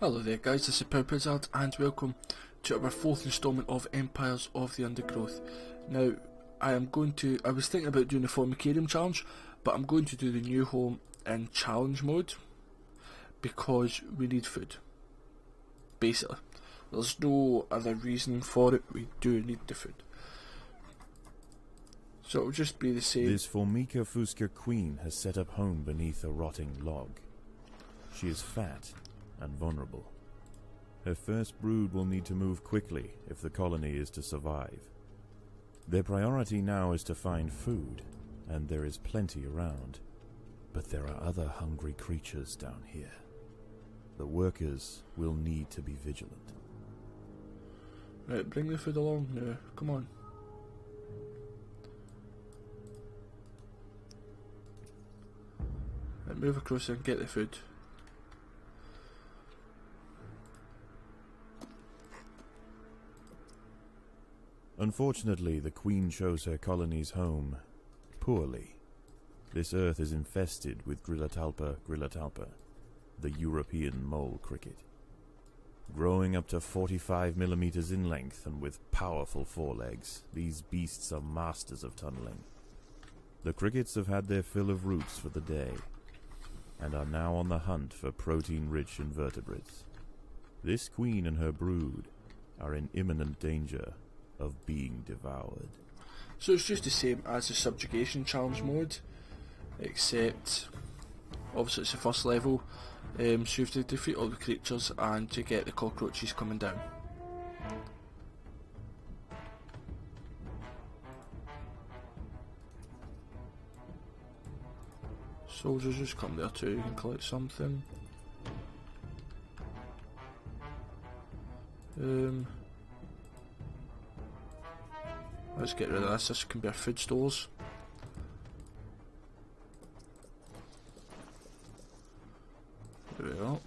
Hello there guys, this is ProudPidgezard and welcome to our fourth instalment of Empires of the Undergrowth. Now, I was thinking about doing the Formicarium challenge, but I'm going to do the new home in challenge mode because we need food. Basically, there's no other reason for it, we do need the food. So it'll just be the same. This Formica Fusca queen has set up home beneath a rotting log. She is fat and vulnerable. Her first brood will need to move quickly if the colony is to survive. Their priority now is to find food, and there is plenty around. But there are other hungry creatures down here. The workers will need to be vigilant. Right, bring the food along now, come on. Right, move across and get the food. Unfortunately, the queen chose her colony's home poorly. This earth is infested with Grillotalpa grillotalpa, the European mole cricket. Growing up to 45 millimeters in length and with powerful forelegs, these beasts are masters of tunneling. The crickets have had their fill of roots for the day, and are now on the hunt for protein-rich invertebrates. This queen and her brood are in imminent danger of being devoured. So it's just the same as the subjugation challenge mode, except obviously it's the first level, so you have to defeat all the creatures and to get the cockroaches coming down. Soldiers just come there too, you can collect something. Let's get rid of this, this can be our food stores. There we go.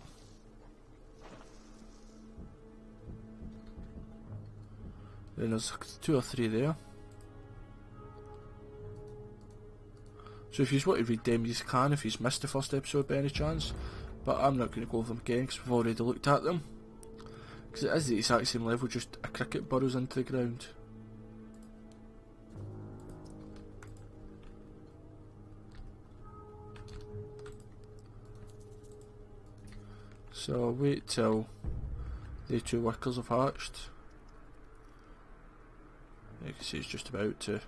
Then there's 2 or 3 there. So if you want to read them, you can if you've missed the first episode by any chance. But I'm not going to go over them again because we've already looked at them. Because it is the exact same level, just a cricket burrows into the ground. So I'll wait till the 2 workers have hatched. You can see it's just about to.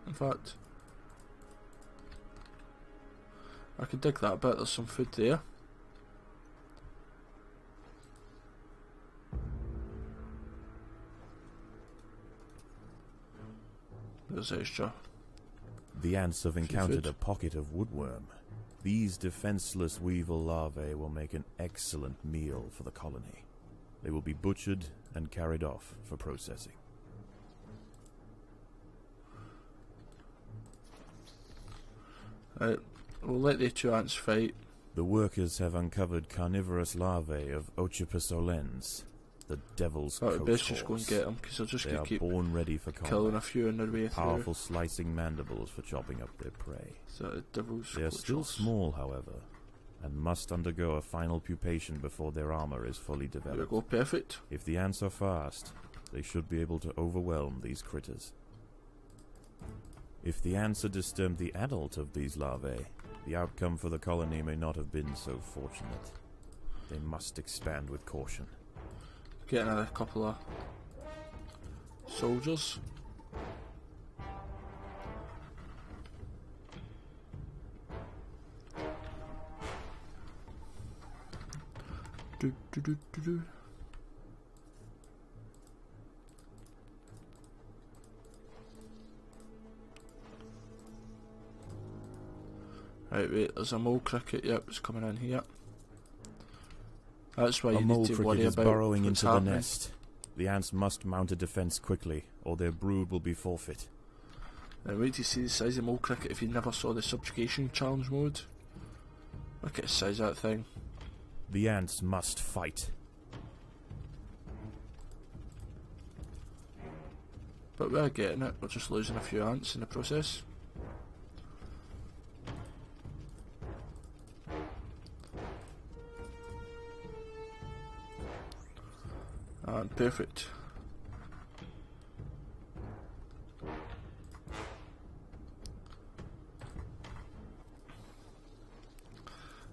In fact, I could dig that bit, there's some food there. There's extra. The ants have encountered a pocket of woodworm. These defenseless weevil larvae will make an excellent meal for the colony. They will be butchered and carried off for processing. Right, we'll let the 2 ants fight. The workers have uncovered carnivorous larvae of Ocypus olens, the devil's coach best horse. just go and get them because they're just going to keep born ready for killing a few on their way through. Powerful slicing mandibles for chopping up their prey. So the devil's They are coach still horse. small, however, and must undergo a final pupation before their armor is fully There developed. we go, perfect. If the ants are fast, they should be able to overwhelm these critters. If the ants had disturbed the adult of these larvae, the outcome for the colony may not have been so fortunate. They must expand with caution. Get another couple of soldiers. Do do do do do. Right, wait, there's a mole cricket, yep, it's coming in here. That's why you need to worry about burrowing what's into happening. the nest. The ants must mount a defense quickly, or their brood will be forfeit. Now wait to see the size of the mole cricket if you never saw the subjugation challenge mode. Look at the size of that thing. The ants must fight. But we're getting it, we're just losing a few ants in the process. And perfect.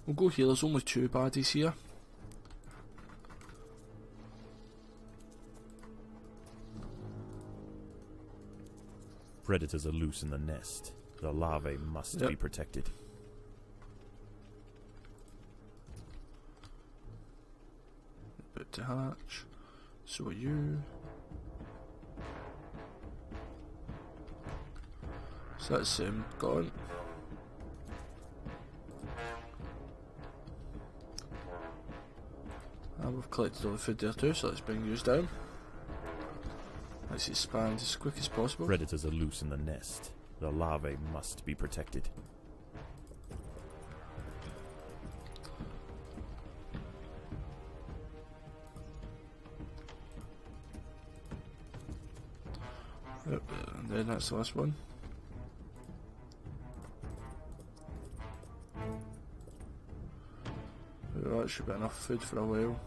We'll go here, there's only 2 baddies here. Predators are loose in the nest. The larvae must be protected. About to hatch. So are you. So that's gone. And we've collected all the food there too, so let's bring yours down. Let's expand as quick as possible. Predators are loose in the nest. The larvae must be protected. Yep, and then that's the last one. Well, that should be enough food for a while.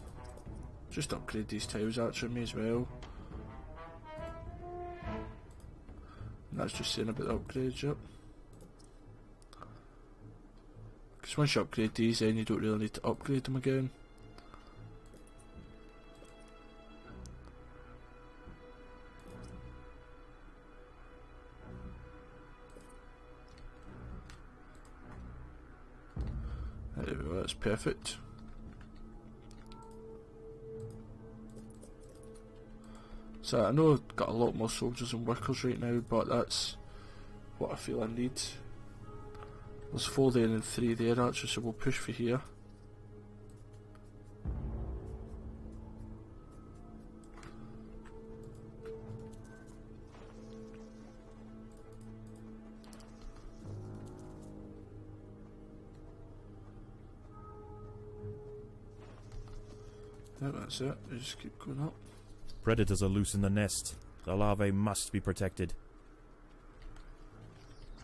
Just upgrade these tiles actually, may as well. And that's just saying about the upgrades, yep. Because once you upgrade these, then you don't really need to upgrade them again. There we go, that's perfect. So I know I've got a lot more soldiers and workers right now, but that's what I feel I need. There's 4 there and 3 there actually, so we'll push for here. Yeah, that's it. You just keep going up. Predators are loose in the nest. The larvae must be protected.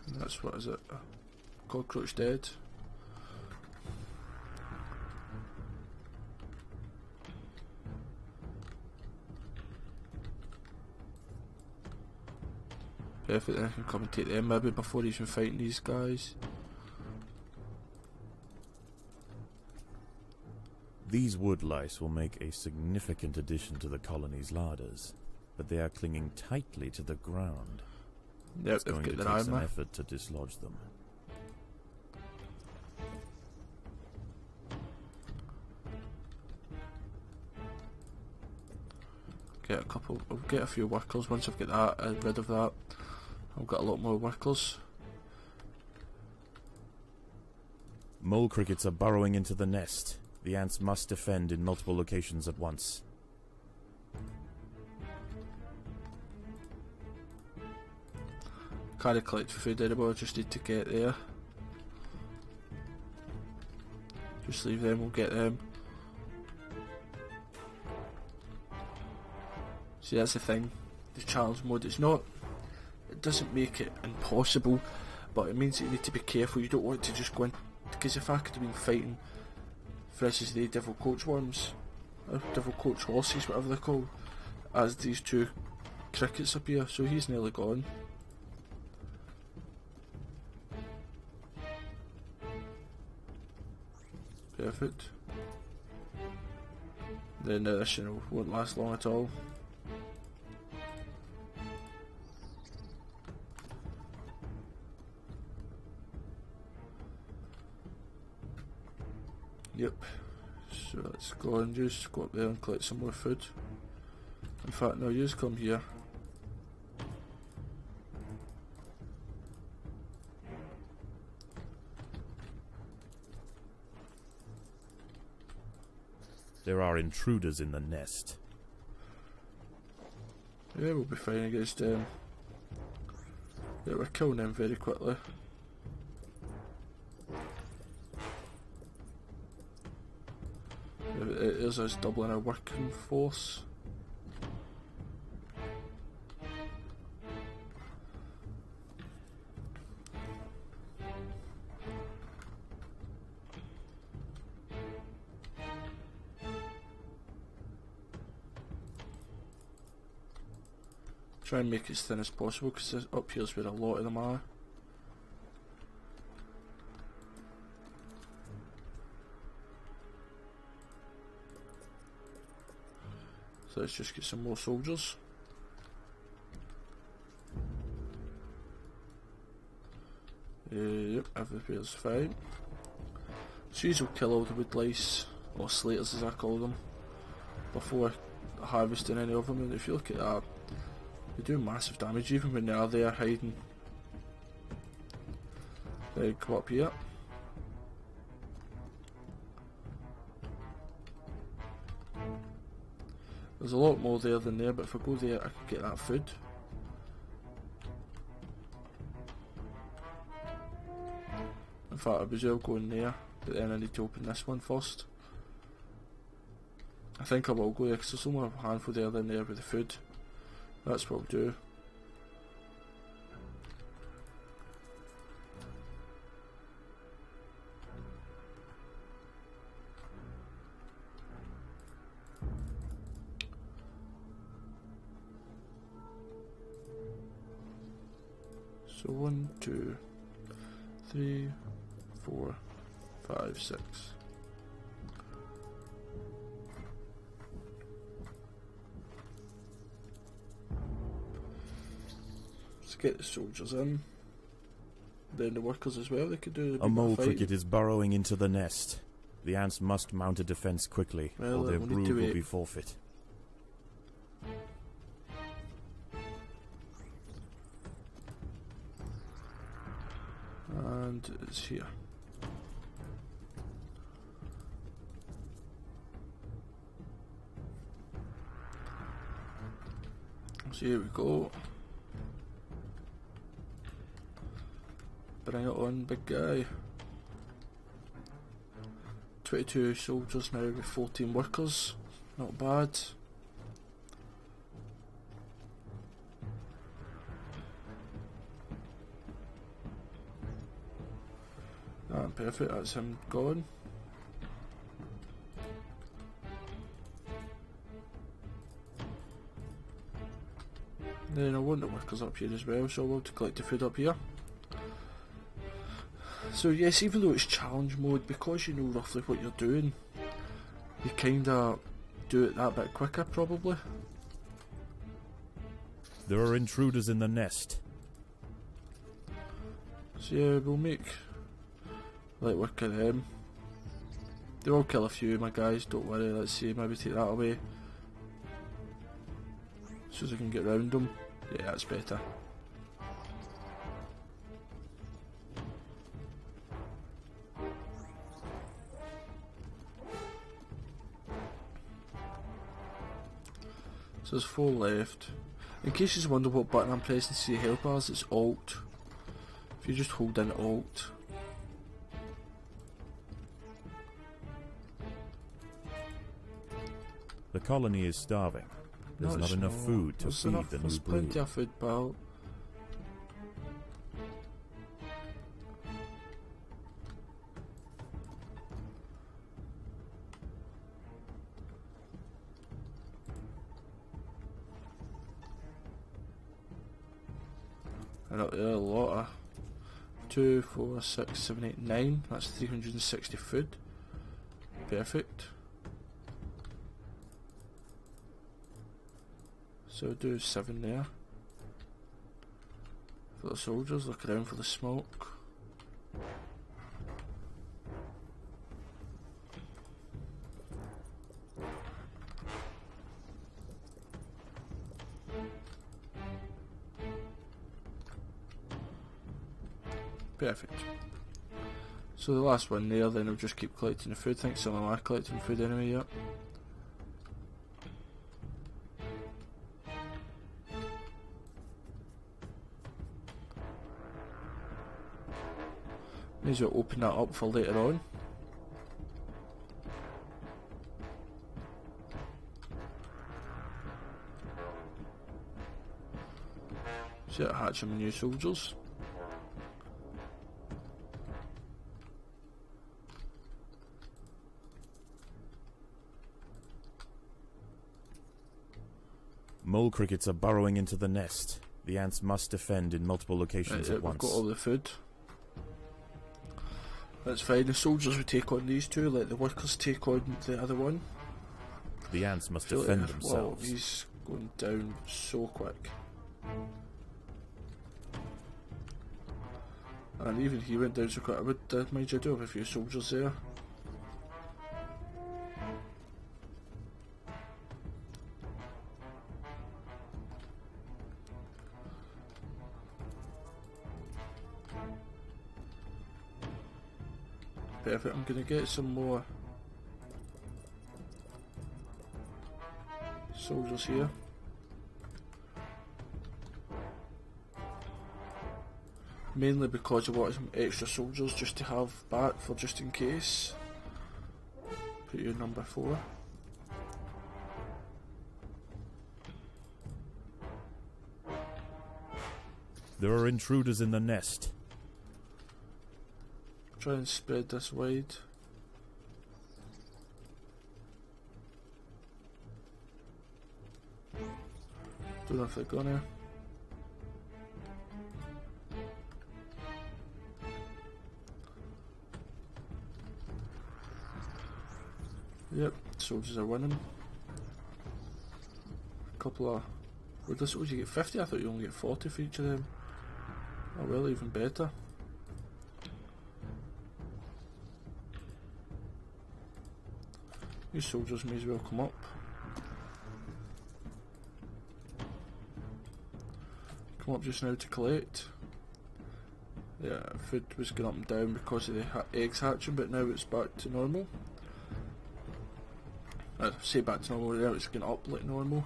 And that's, what is it? A cockroach dead. Perfect, then I can come and take them maybe before even fighting these guys. These wood lice will make a significant addition to the colony's larders, but they are clinging tightly to the ground. Yep, it's going to their take some armour. effort to dislodge them. Get a couple. I'll get a few workers once I've got that rid of that. I've got a lot more workers. Mole crickets are burrowing into the nest. The ants must defend in multiple locations at once. Can't collect food anymore, I just need to get there. Just leave them, we'll get them. See, that's the thing. The challenge mode, it doesn't make it impossible, but it means that you need to be careful. You don't want to just go in, because if I could have been fighting, for instance, the devil coach worms, or devil coach horses, whatever they're called, as these 2 crickets appear, so he's nearly gone. Perfect. Then this, won't last long at all. Yep. So let's go and just go up there and collect some more food. In fact, no, you just come here. There are intruders in the nest. Yeah, we'll be fine against them. Yeah, we're killing them very quickly. It is us doubling our working force. Try and make it as thin as possible, because up here's where a lot of them are. So let's just get some more soldiers. Yep, everywhere's fine. So these will kill all the wood lice, or slaters as I call them, before harvesting any of them. And if you look at that, they do massive damage even when they are there hiding. Then come up here. There's a lot more there than there, but if I go there I can get that food. In fact, I was well going there, but then I need to open this one first. I think I will go there because there's only a handful there than there with the food. That's what I'll do. So 1, 2, 3, 4, 5, 6. Let's get the soldiers in. Then the workers as well, they could do a mole cricket is burrowing into the nest. The ants must mount a defense quickly, well, or their brood will be forfeit. And it's here. So here we go. Bring it on, big guy. 22 soldiers now with 14 workers. Not bad. Ah, perfect, that's him gone. Then I want the workers up here as well, so I will to collect the food up here. So yes, even though it's challenge mode, because you know roughly what you're doing, you kinda do it that bit quicker probably. There are intruders in the nest. So yeah, we'll make light work of them. They will kill a few of my guys, don't worry. Let's see, maybe take that away so as I can get round them. Yeah, that's better. So there's 4 left. In case you wonder what button I'm pressing to see help bars, it's Alt. If you just hold in Alt. The colony is starving. There's not enough food to feed the new brood. There's plenty of food, pal. And up there a lot of 2, 4, 6, 7, 8, 9. That's 360 food. Perfect. So do 7 there. For the soldiers, look around for the smoke. Perfect. So the last one there, then I'll just keep collecting the food. I think some of them are collecting food anyway, yep. May as well open that up for later on. So hatch some new soldiers. Mole crickets are burrowing into the nest. The ants must defend in multiple locations at once. We've got all the food. That's fine. The soldiers would take on these two, let the workers take on the other one. The ants must defend themselves. Well, he's going down so quick. And even he went down so quick. I would mind you do have a few soldiers there. Perfect, I'm going to get some more soldiers here. Mainly because I want some extra soldiers just to have back for just in case. Put you number 4. There are intruders in the nest. Try and spread this wide. Don't know if they're gonna. Yep, soldiers are winning. A couple of... What does you get 50? I thought you only get 40 for each of them. Oh well, even better. These soldiers may as well come up. Come up just now to collect. Yeah, food was going up and down because of the eggs hatching, but now it's back to normal. I say back to normal, now it's going up like normal.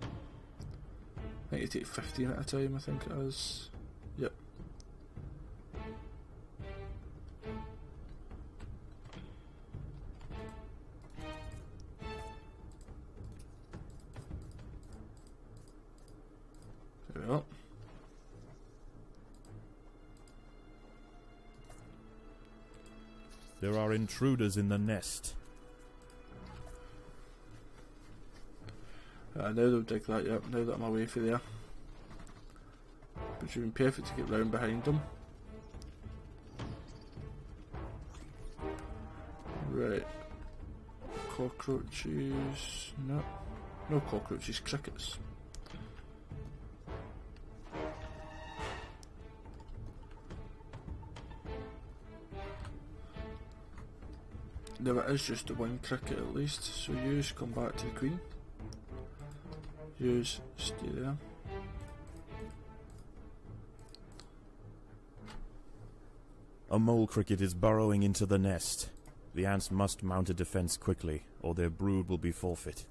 I think you take 15 at a time, I think it is. Yep. There we go. There are intruders in the nest. Now they'll dig that, yep, now that I'm away from there. But you've been perfect to get round behind them. Right. Cockroaches. No. No cockroaches, crickets. Now it is just the one cricket at least, so use come back to the queen. Use stay there. A mole cricket is burrowing into the nest. The ants must mount a defense quickly, or their brood will be forfeit.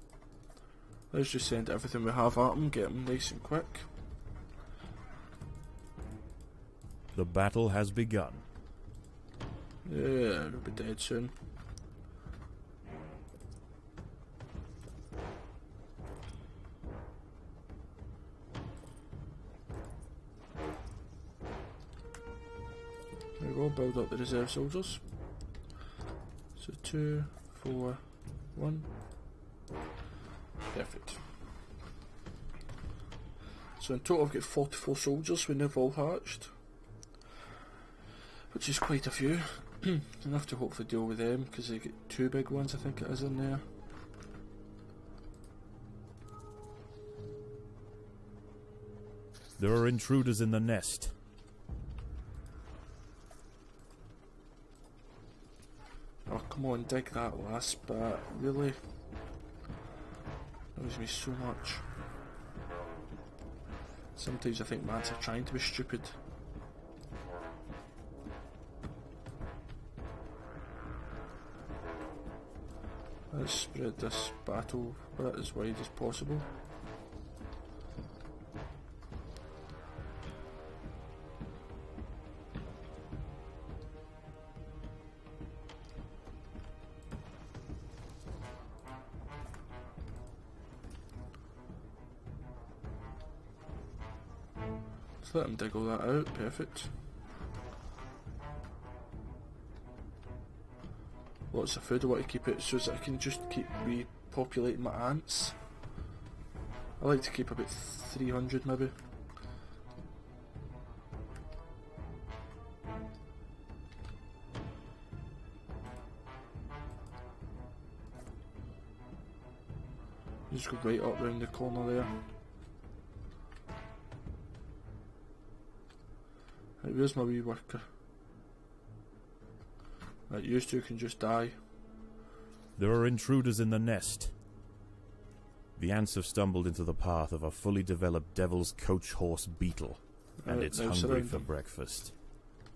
Let's just send everything we have at them, get them nice and quick. The battle has begun. Yeah, they'll be dead soon. There we go, build up the reserve soldiers. So 2, 4, 1. Perfect. So in total I've got 44 soldiers when they've all hatched. Which is quite a few. Enough to hopefully deal with them, because they get 2 big ones I think it is in there. There are intruders in the nest. Oh come on, dig that last bit, really? Annoys me so much. Sometimes I think mans are trying to be stupid. Let's spread this battle bit as wide as possible. Just let them dig all that out, perfect. lots of food. I want to keep it so that I can just keep repopulating my ants. I like to keep about 300 maybe. Just go right up round the corner there. Right, where's my wee worker? Right, you two can just die. There are intruders in the nest. The ants have stumbled into the path of a fully developed devil's coach horse beetle, and it's hungry for breakfast.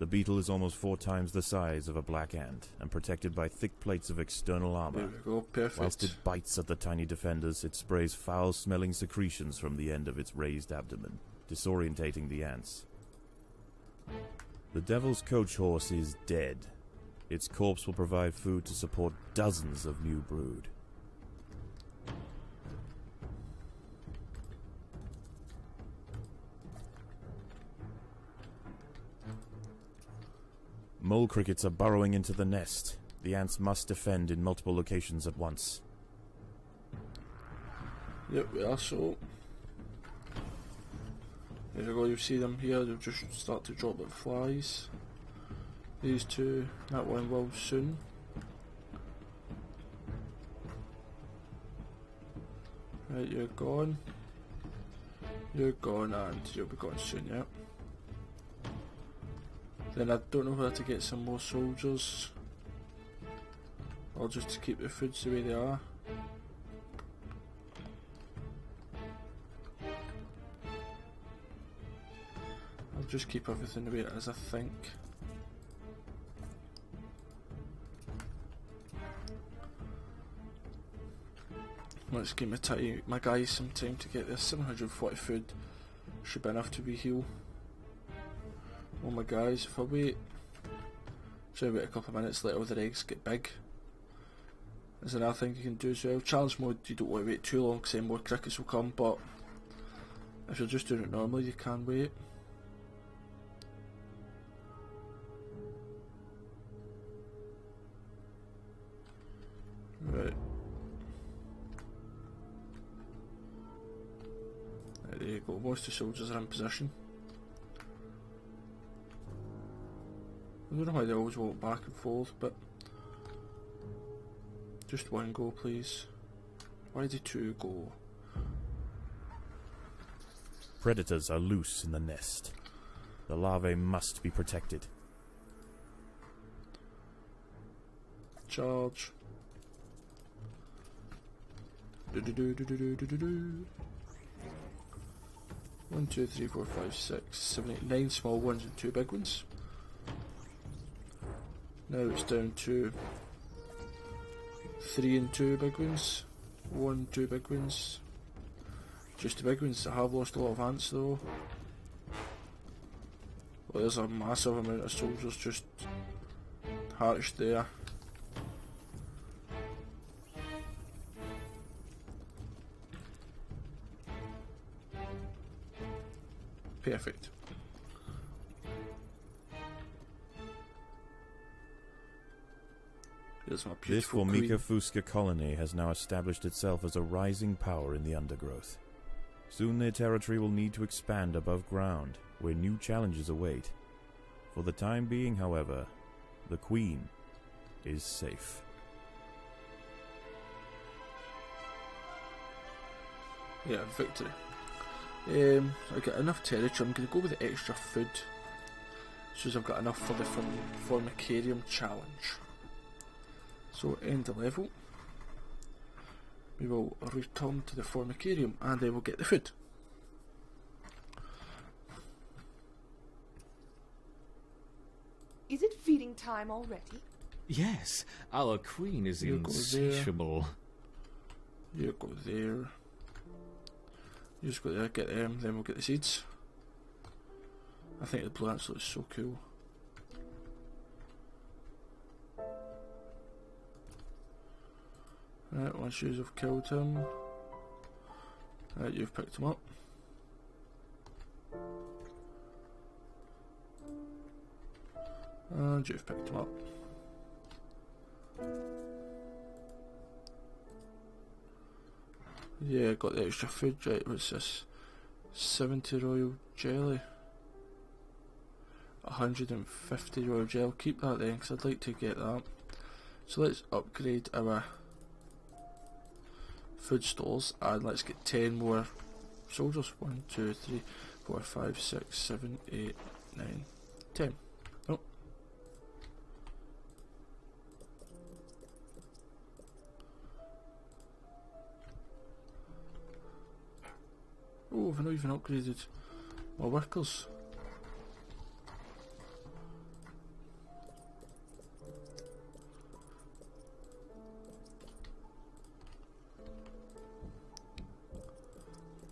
The beetle is almost 4 times the size of a black ant, and protected by thick plates of external armor. There we go, perfect. Whilst it bites at the tiny defenders, it sprays foul-smelling secretions from the end of its raised abdomen, disorientating the ants. The devil's coach horse is dead. Its corpse will provide food to support dozens of new brood. Mole crickets are burrowing into the nest. The ants must defend in multiple locations at once. Yep, we are so. There we go, you see them here, they'll just start to drop like flies. These two, that one will soon. Right, you're gone. You're gone, and you'll be gone soon, yeah. Then I don't know whether to get some more soldiers or just to keep the foods the way they are. I'll just keep everything the way it is, I think. Let's give my guys some time to get this. 740 food should be enough to reheal. Oh my guys, if I wait, so wait a couple of minutes, let all the eggs get big. There's another thing you can do as well. Challenge mode, you don't want to wait too long because then more crickets will come, but if you're just doing it normally, you can wait. Right. There you go, most of the soldiers are in position. I don't know why they always walk back and forth, but just one go please. Why did 2 go? Predators are loose in the nest. The larvae must be protected. Charge. Do do do do do do do do. 1, 2, 3, 4, 5, 6, 7, 8, 9 small ones and 2 big ones. Now it's down to 3 and 2 big ones. 1, 2 big ones. Just the big ones that have lost a lot of ants though. Well, there's a massive amount of soldiers just hatched there. Perfect. Here's my This beautiful Formica fusca colony has now established itself as a rising power in the undergrowth. Soon their territory will need to expand above ground, where new challenges await. For the time being, however, the Queen is safe. Yeah, victory. I got enough territory. I'm going to go with the extra food, so as I've got enough for the Formicarium challenge. So end the level. We will return to the Formicarium and I will get the food. Is it feeding time already? Yes, our queen is You go there. insatiable. You go there. You just go there, get them, then we'll get the seeds. I think the plants look so cool. Right, once you've killed him, right, you've picked him up. And you've picked him up. Yeah, got the extra food. Right, what's this? 70 royal jelly. 150 royal gel. Keep that then, because I'd like to get that. So let's upgrade our food stores and let's get 10 more soldiers. 1, 2, 3, 4, 5, 6, 7, 8, 9, 10. Oh. Oh, I've not even upgraded my workers.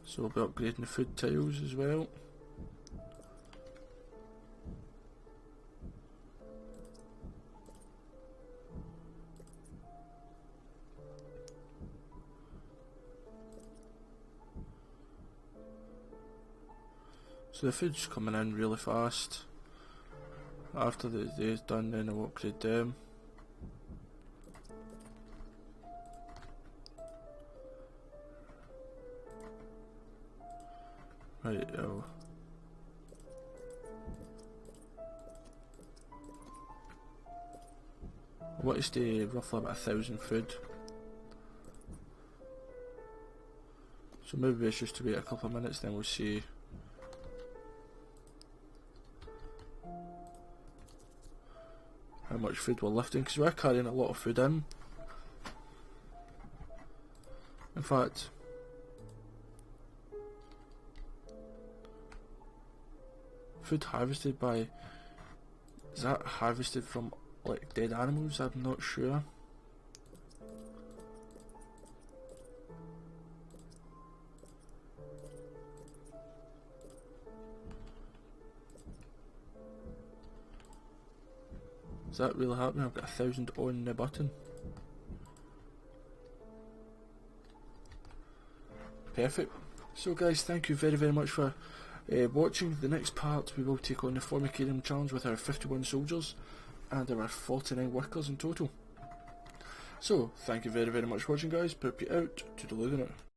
So we'll be upgrading the food tiles as well. So the food's coming in really fast. After the day's done, then I'll upgrade them. Right, oh. I want to stay roughly about 1,000 food. So maybe it's just to wait a couple of minutes, then we'll see. How much food we're lifting, because we're carrying a lot of food in. In fact, food harvested by, is that harvested from like dead animals? I'm not sure. Is that really happening? I've got 1,000 on the button. Perfect. So guys, thank you very much for watching. The next part we will take on the Formicarium challenge with our 51 soldiers and our 49 workers in total. So, thank you very much for watching guys. Poopy out. Toodaloo now.